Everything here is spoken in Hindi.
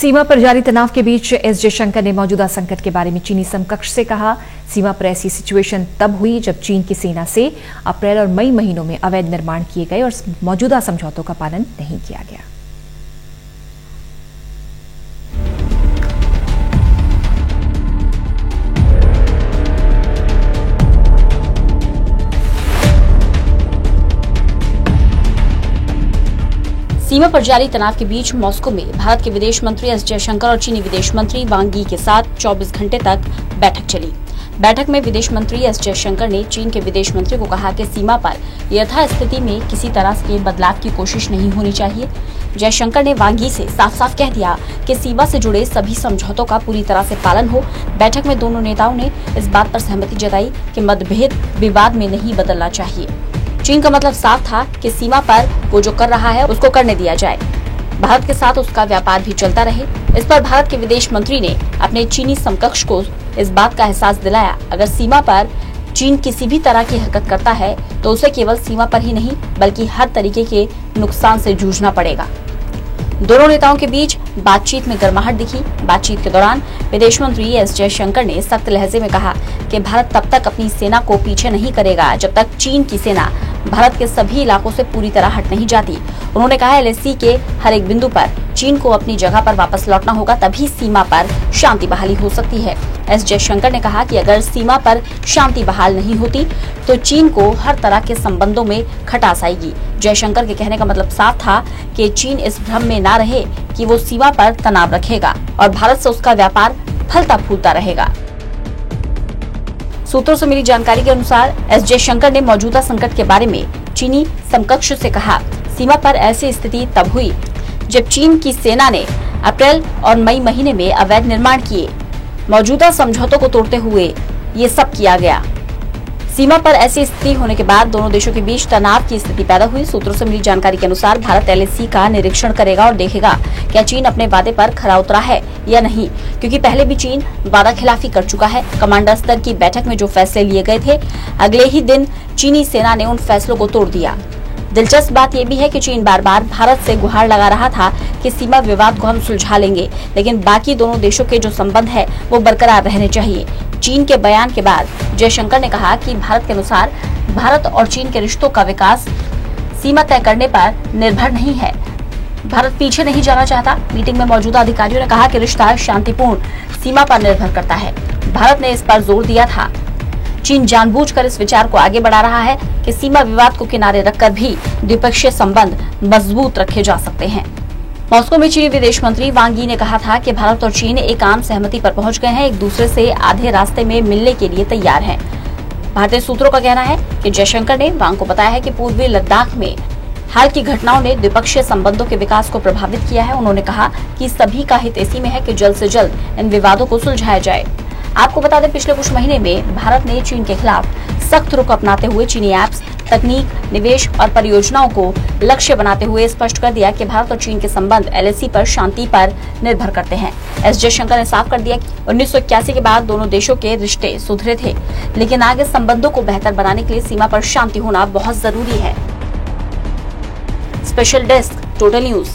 सीमा पर जारी तनाव के बीच एस जयशंकर ने मौजूदा संकट के बारे में चीनी समकक्ष से कहा। सीमा पर ऐसी सिचुएशन तब हुई जब चीन की सेना से अप्रैल और मई महीनों में अवैध निर्माण किए गए और मौजूदा समझौतों का पालन नहीं किया गया। सीमा पर जारी तनाव के बीच मॉस्को में भारत के विदेश मंत्री एस जयशंकर और चीनी विदेश मंत्री वांग यी के साथ 24 घंटे तक बैठक चली। बैठक में विदेश मंत्री एस जयशंकर ने चीन के विदेश मंत्री को कहा कि सीमा पर यथास्थिति में किसी तरह के बदलाव की कोशिश नहीं होनी चाहिए। जयशंकर ने वांग यी से साफ साफ कह दिया कि सीमा से जुड़े सभी समझौतों का पूरी तरह से पालन हो। बैठक में दोनों नेताओं ने इस बात पर सहमति जताई कि मतभेद विवाद में नहीं बदलना चाहिए। चीन का मतलब साफ था कि सीमा पर वो जो कर रहा है उसको करने दिया जाए, भारत के साथ उसका व्यापार भी चलता रहे। इस पर भारत के विदेश मंत्री ने अपने चीनी समकक्ष को इस बात का एहसास दिलाया, अगर सीमा पर चीन किसी भी तरह की हरकत करता है तो उसे केवल सीमा पर ही नहीं बल्कि हर तरीके के नुकसान से जूझना पड़ेगा। दोनों नेताओं के बीच बातचीत में गर्माहट दिखी। बातचीत के दौरान विदेश मंत्री एस जयशंकर ने सख्त लहजे में कहा कि भारत तब तक अपनी सेना को पीछे नहीं करेगा जब तक चीन की सेना भारत के सभी इलाकों से पूरी तरह हट नहीं जाती। उन्होंने कहा एलएसी के हर एक बिंदु पर चीन को अपनी जगह पर वापस लौटना होगा, तभी सीमा पर शांति बहाली हो सकती है। एस जयशंकर ने कहा कि अगर सीमा पर शांति बहाल नहीं होती तो चीन को हर तरह के संबंधों में खटास आएगी। जयशंकर के कहने का मतलब साफ था कि चीन इस भ्रम में ना रहे कि वो सीमा पर तनाव रखेगा और भारत से उसका व्यापार फलता फूलता रहेगा। सूत्रों से मिली जानकारी के अनुसार एस जयशंकर ने मौजूदा संकट के बारे में चीनी समकक्ष से कहा, सीमा पर ऐसी स्थिति तब हुई जब चीन की सेना ने अप्रैल और मई महीने में अवैध निर्माण किए। मौजूदा समझौतों को तोड़ते हुए ये सब किया गया। सीमा पर ऐसी स्थिति होने के बाद दोनों देशों के बीच तनाव की स्थिति पैदा हुई। सूत्रों से मिली जानकारी के अनुसार भारत एलएसी का निरीक्षण करेगा और देखेगा क्या चीन अपने वादे पर खरा उतरा है या नहीं, क्योंकि पहले भी चीन वादा खिलाफी कर चुका है। कमांडर स्तर की बैठक में जो फैसले लिए गए थे, अगले ही दिन चीनी सेना ने उन फैसलों को तोड़ दिया। दिलचस्प बात यह भी है कि चीन बार बार भारत से गुहार लगा रहा था कि सीमा विवाद को हम सुलझा लेंगे, लेकिन बाकी दोनों देशों के जो संबंध है वो बरकरार रहने चाहिए। चीन के बयान के बाद जयशंकर ने कहा कि भारत के अनुसार भारत और चीन के रिश्तों का विकास सीमा तय करने पर निर्भर नहीं है। भारत पीछे नहीं जाना चाहता। मीटिंग में मौजूदा अधिकारियों ने कहा कि रिश्ता शांतिपूर्ण सीमा पर निर्भर करता है। भारत ने इस पर जोर दिया था। चीन जानबूझकर इस विचार को आगे बढ़ा रहा है कि सीमा विवाद को किनारे रखकर भी द्विपक्षीय संबंध मजबूत रखे जा सकते हैं। मॉस्को में चीनी विदेश मंत्री वांग यी ने कहा था कि भारत और चीन एक आम सहमति पर पहुंच गए हैं, एक दूसरे से आधे रास्ते में मिलने के लिए तैयार हैं। भारतीय सूत्रों का कहना है कि जयशंकर ने वांग को बताया है कि पूर्वी लद्दाख में हाल की घटनाओं ने द्विपक्षीय संबंधों के विकास को प्रभावित किया है। उन्होंने कहा कि सभी का हित इसी में है कि जल्द से जल्द इन विवादों को सुलझाया जाए। आपको बता दें, पिछले कुछ महीने में भारत ने चीन के खिलाफ सख्त रुख अपनाते हुए चीनी ऐप्स, तकनीक, निवेश और परियोजनाओं को लक्ष्य बनाते हुए स्पष्ट कर दिया कि भारत और चीन के संबंध एलएसी पर शांति पर निर्भर करते हैं। एस जयशंकर ने साफ कर दिया कि 1981 के बाद दोनों देशों के रिश्ते सुधरे थे, लेकिन आगे संबंधों को बेहतर बनाने के लिए सीमा पर शांति होना बहुत जरूरी है। Special desk, total news.